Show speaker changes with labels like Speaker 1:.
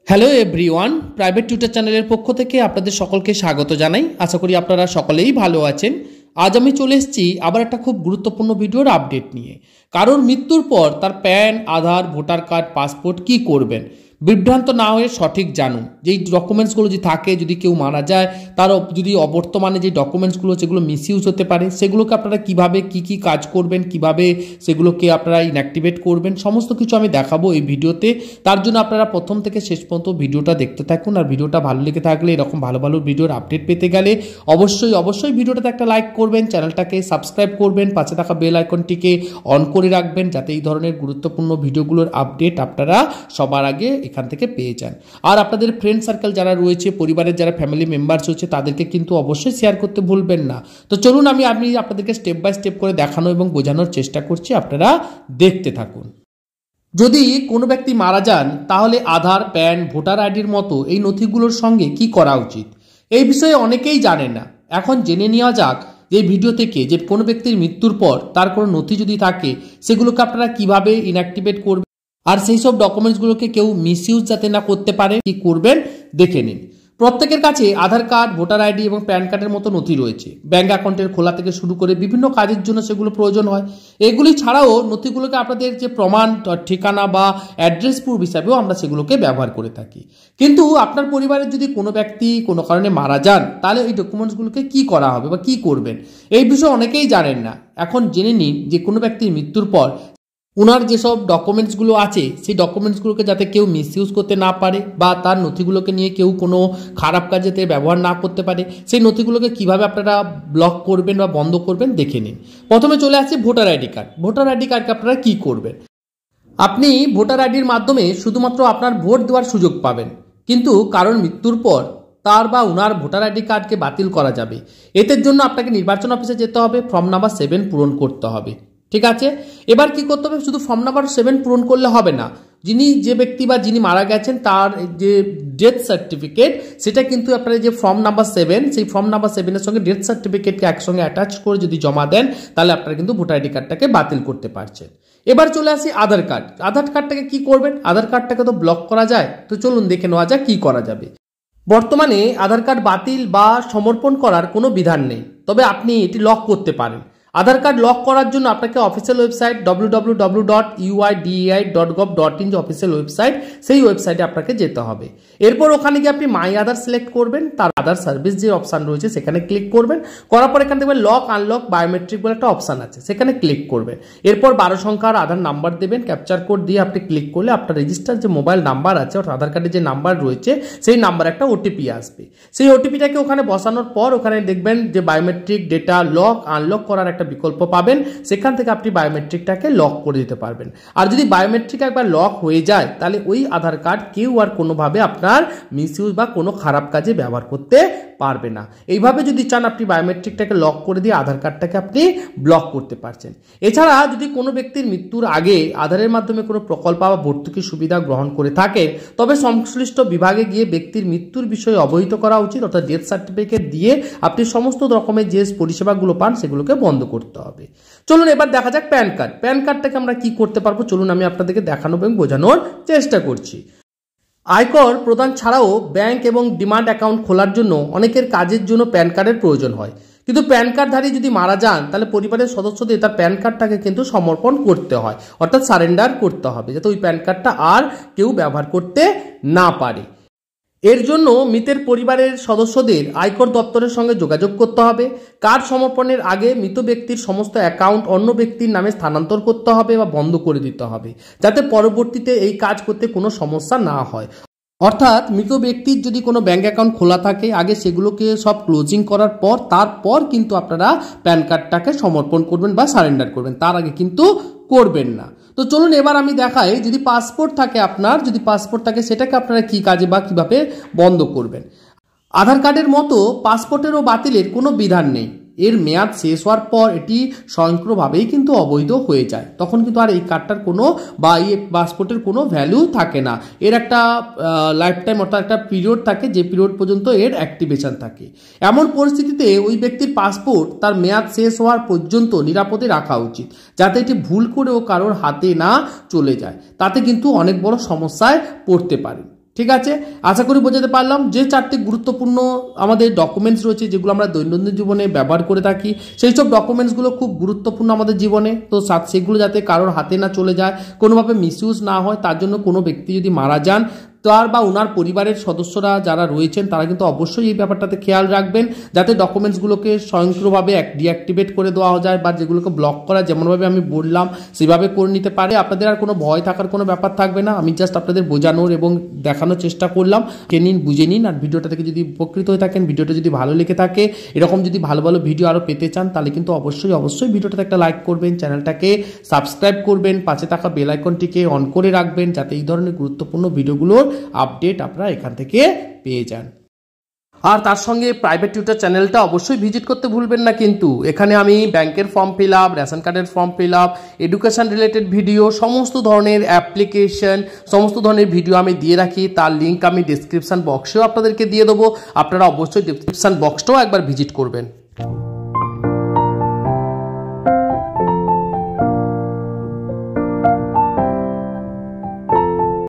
Speaker 1: Hello everyone, private tutor চ্যানেলের পক্ষ থেকে আপনাদের সকলকে স্বাগত জানাই। আশা করি আপনারা সকলেই ভালো আছেন। আজ আমি চলে এসেছি আবার একটা খুব গুরুত্বপূর্ণ ভিডিওর আপডেট নিয়ে। কারোর মৃত্যুর পর তার প্যান, আধার, ভোটার কার্ড, পাসপোর্ট কি করবেন, বিভ্রান্ত না হয়ে সঠিক জানুন। যেই ডকুমেন্টসগুলো যদি থাকে, যদি কেউ মারা যায়, তার যদি অবর্তমানে যে ডকুমেন্টসগুলো যেগুলো মিসইউজ হতে পারে, সেগুলোকে আপনারা কিভাবে কি কাজ করবেন, কিভাবে সেগুলোকে আপনারা ইনঅ্যাক্টিভেট করবেন, সমস্ত কিছু আমি দেখাবো এই ভিডিওতে। তার জন্য আপনারা প্রথম থেকে শেষ পর্যন্ত ভিডিওটা দেখতে থাকুন। আর ভিডিওটা ভালো লেগে থাকলে, এরকম ভালো ভালো ভিডিওর আপডেট পেতে গেলে অবশ্যই ভিডিওটাতে একটা লাইক করবেন, চ্যানেলটাকে সাবস্ক্রাইব করবেন, পাশে থাকা বেল আইকনটিকে অন করে রাখবেন, যাতে এই ধরনের গুরুত্বপূর্ণ ভিডিওগুলোর আপডেট আপনারা সবার আগে এখান থেকে পেয়ে যান। আর আপনাদের ফ্রেন্ড সার্কেল যারা রয়েছে, পরিবারের যারা ফ্যামিলি মেম্বার্স রয়েছে, তাদেরকে কিন্তু অবশ্যই শেয়ার করতে ভুলবেন না। তো চলুন আমি আপনাদেরকে স্টেপ বাই স্টেপ করে দেখানো এবং বোঝানোর চেষ্টা করছি, আপনারা দেখতে থাকুন। যদি কোনো ব্যক্তি মারা যান, তাহলে আধার, প্যান, ভোটার আইডির মতো এই নথিগুলোর সঙ্গে কি করা উচিত, এই বিষয়ে অনেকেই জানেন না। এখন জেনে নেওয়া যাক যে ভিডিও থেকে, যে কোনো ব্যক্তির মৃত্যুর পর তার কোনো নথি যদি থাকে, সেগুলোকে আপনারা কিভাবে ইনঅ্যাক্টিভেট করবেন, আর সেই সব ডকুমেন্টসগুলোকে কেউ মিসইউজ যাতে না করতে পারে, কি করবেন দেখে নিন। প্রত্যেকের কাছে আধার কার্ড, ভোটার আইডি এবং প্যান কার্ডের মতো নথি রয়েছে। ব্যাঙ্ক অ্যাকাউন্টের খোলা থেকে শুরু করে বিভিন্ন কাজের জন্য সেগুলো প্রয়োজন হয়। এগুলি ছাড়াও নথিগুলোকে আপনাদের যে প্রমাণ, ঠিকানা বা অ্যাড্রেস প্রুফ হিসাবেও আমরা সেগুলোকে ব্যবহার করে থাকি। কিন্তু আপনার পরিবারের যদি কোনো ব্যক্তি কোনো কারণে মারা যান, তাহলে এই ডকুমেন্টসগুলোকে কি করা হবে বা কি করবেন, এই বিষয়ে অনেকেই জানেন না। এখন জেনে নিন যে কোনো ব্যক্তির মৃত্যুর পর ওনার যেসব ডকুমেন্টসগুলো আছে, সেই ডকুমেন্টসগুলোকে যাতে কেউ মিসইউজ করতে না পারে, বা তার নথিগুলোকে নিয়ে কেউ কোনো খারাপ কাজেতে ব্যবহার না করতে পারে, সেই নথিগুলোকে কিভাবে আপনারা ব্লক করবেন বা বন্ধ করবেন দেখে নিন। প্রথমে চলে আসছে voter ID card. Voter ID কার্ডকে আপনারা কি করবেন? আপনি ভোটার আইডির মাধ্যমে শুধুমাত্র আপনার ভোট দেওয়ার সুযোগ পাবেন, কিন্তু কারোর মৃত্যুর পর তার বা ওনার ভোটার আইডি কার্ডকে বাতিল করা যাবে। এর জন্য আপনাকে নির্বাচন অফিসে যেতে হবে, ফর্ম নাম্বার 7 পূরণ করতে হবে। ঠিক আছে, এবার কি করতে হবে? শুধু ফর্ম নাম্বার 7 পূরণ করলে হবে না। যে ব্যক্তি বা যিনি মারা গেছেন, তার যে ডেথ সার্টিফিকেট, সেটা কিন্তু আপনারা যে ফর্ম নাম্বার 7, সেই ফর্ম নাম্বার 7-এর সঙ্গে ডেথ সার্টিফিকেটকে একসঙ্গে অ্যাটাচ করে যদি জমা দেন, তাহলে আপনারা কিন্তু ভোটার আইডি কার্ডটাকে বাতিল করতে পারছেন। এবার চলে আসি আধার কার্ড। আধার কার্ডটাকে কি করবেন? আধার কার্ডটাকে তো ব্লক করা যায়, তো চলুন দেখে নেওয়া যাক কি করা যাবে। বর্তমানে আধার কার্ড বাতিল বা সমর্পণ করার কোনো বিধান নেই, তবে আপনি এটি লক করতে পারেন। আধার কার্ড লক করার জন্য আপনাকে অফিসিয়াল ওয়েবসাইট www.uidai.gov.in যে অফিসিয়াল ওয়েবসাইট, সেই ওয়েবসাইটে আপনাকে যেতে হবে। এরপর ওখানে গিয়ে আপনি মাই আধার সিলেক্ট করবেন, তার আধার সার্ভিস যে অপশান রয়েছে সেখানে ক্লিক করবেন। করার পর এখানে দেখবেন লক আনলক বায়োমেট্রিক বলে একটা অপশান আছে, সেখানে ক্লিক করবেন। এরপর 12 সংখ্যার আধার নাম্বার দেবেন, ক্যাপচার কোড দিয়ে আপনি ক্লিক করলে আপনার রেজিস্টার যে মোবাইল নাম্বার আছে, অর্থাৎ আধার কার্ডের যে নাম্বার রয়েছে, সেই নাম্বার একটা ওটিপি আসবে। সেই ওটিপিটাকে ওখানে বসানোর পর ওখানে দেখবেন যে বায়োমেট্রিক ডেটা লক আনলক করার একটা বিকল্প পাবেন, সেখান থেকে আপনি বায়োমেট্রিকটাকে লক করে দিতে পারবেন। আর যদি বায়োমেট্রিক একবার লক হয়ে যায়, তাহলে ওই আধার কার্ড কেউ আর কোনোভাবে আপনার মিসইউজ বা কোনো খারাপ কাজে ব্যবহার করতে পারবে না। এইভাবে যদি চান, আপনি বায়োমেট্রিকটাকে লক করে দিয়ে আধার কার্ডটাকে আপনি ব্লক করতে পারছেন। এছাড়া যদি কোনো ব্যক্তির মৃত্যুর আগে আধারের মাধ্যমে কোনো প্রকল্প বা ভর্তুকি সুবিধা গ্রহণ করে থাকেন, তবে সংশ্লিষ্ট বিভাগে গিয়ে ব্যক্তির মৃত্যুর বিষয়ে অবহিত করা উচিত, অর্থাৎ ডেথ সার্টিফিকেট দিয়ে আপনি সমস্ত রকমের যে পরিষেবাগুলো পান সেগুলোকে বন্ধ করতে হবে। চলুন এবার দেখা যাক প্যান কার্ড। প্যান কার্ডটাকে আমরা কি করতে পারবো, চলুন আমি আপনাদেরকে দেখানো এবং বোঝানোর চেষ্টা করছি। আয়কর প্রদান ছাড়াও ব্যাংক এবং ডিমান্ড অ্যাকাউন্ট খোলার জন্য অনেকের কাজের জন্য প্যান কার্ডের প্রয়োজন হয়। কিন্তু প্যান কার্ডধারী যদি মারা যান, তাহলে পরিবারের সদস্যদের তার প্যান কার্ডটাকে কিন্তু সমর্পণ করতে হয়, অর্থাৎ সারেন্ডার করতে হবে, যাতে ওই প্যান কার্ডটা আর কেউ ব্যবহার করতে না পারে। এর জন্য মৃতের পরিবারের সদস্যদের আয়কর দপ্তরের সঙ্গে যোগাযোগ করতে হবে। কার্ড সমর্পণের আগে মৃত ব্যক্তির সমস্ত অ্যাকাউন্ট অন্য ব্যক্তির নামে স্থানান্তর করতে হবে বা বন্ধ করে দিতে হবে, যাতে পরবর্তীতে এই কাজ করতে কোনো সমস্যা না হয়। অর্থাৎ মৃত ব্যক্তির যদি কোনো ব্যাঙ্ক অ্যাকাউন্ট খোলা থাকে, আগে সেগুলোকে সব ক্লোজিং করার পর তারপর কিন্তু আপনারা প্যান কার্ডটাকে সমর্পণ করবেন বা সারেন্ডার করবেন, তার আগে কিন্তু করবেন না। তো চলুন এবার আমি দেখাই, যদি পাসপোর্ট থাকে আপনার, যদি পাসপোর্ট থাকে সেটাকে আপনারা কি কাজে বা কিভাবে বন্ধ করবেন। আধার কার্ডের মতো পাসপোর্টেরও বাতিলের কোনো বিধান নেই। এর মেয়াদ শেষ হওয়ার পর এটি স্বয়ংক্রিয়ভাবেই কিন্তু অবৈধ হয়ে যায়, তখন কিন্তু আর এই কার্ডটার কোনো বা এই পাসপোর্টের কোনো ভ্যালু থাকে না। এর একটা লাইফ টাইম, অর্থাৎ একটা পিরিয়ড থাকে, যে পিরিয়ড পর্যন্ত এর অ্যাক্টিভেশন থাকে। এমন পরিস্থিতিতে ওই ব্যক্তির পাসপোর্ট তার মেয়াদ শেষ হওয়ার পর্যন্ত নিরাপদে রাখা উচিত, যাতে এটি ভুল করেও কারোর হাতে না চলে যায়, তাতে কিন্তু অনেক বড় সমস্যায় পড়তে পারে। ঠিক আছে, আশা করি বোঝাতে পারলাম। যে 4টি গুরুত্বপূর্ণ আমাদের ডকুমেন্টস রয়েছে যেগুলো আমরা দৈনন্দিন জীবনে ব্যবহার করে থাকি, সেই সব ডকুমেন্টসগুলো খুব গুরুত্বপূর্ণ আমাদের জীবনে। তো সেগুলো যাতে কারোর হাতে না চলে যায়, কোনোভাবে মিসইউজ না হয়, তার জন্য কোনো ব্যক্তি যদি মারা যান তার বা ওনার পরিবারের সদস্যরা যারা রয়েছেন তারা কিন্তু অবশ্যই এই ব্যাপারটাতে খেয়াল রাখবেন যাতে ডকুমেন্টসগুলোকে স্বয়ংক্রিয়ভাবে ডিঅ্যাক্টিভেট করে দেওয়া যায় বা যেগুলোকে ব্লক করা যেমনভাবে আমি বললাম সেভাবে করে নিতে পারে। আপনাদের আর কোনো ভয় থাকার কোনো ব্যাপার থাকবে না। আমি জাস্ট আপনাদের বোঝানোর এবং দেখানোর চেষ্টা করলাম। কে নিন, বুঝে নিন। আর ভিডিওটা থেকে যদি উপকৃত হয়ে থাকেন, ভিডিওটা যদি ভালো লেগে থাকে, এরকম যদি ভালো ভালো ভিডিও আরও পেতে চান তাহলে কিন্তু অবশ্যই ভিডিওটাতে একটা লাইক করবেন, চ্যানেলটাকে সাবস্ক্রাইব করবেন, পাশে থাকা বেল আইকনটিকে অন করে রাখবেন যাতে এই ধরনের গুরুত্বপূর্ণ ভিডিওগুলোর আপডেট আপনারা এখান থেকে পেয়ে যান। আর তার সঙ্গে প্রাইভেট টিউটর চ্যানেলটা অবশ্যই ভিজিট করতে ভুলবেন না কিন্তু। এখানে আমি ব্যাংকের ফর্ম ফিল আপ, রেশন কার্ডের form fill up, education related video, সমস্ত ধরনের অ্যাপ্লিকেশন, সমস্ত ধরনের ভিডিও আমি দিয়ে রাখি। তার লিঙ্ক আমি ডিসক্রিপশন বক্সেও আপনাদেরকে দিয়ে দেবো। আপনারা অবশ্যই ডিসক্রিপশন বক্সটাও একবার ভিজিট করবেন।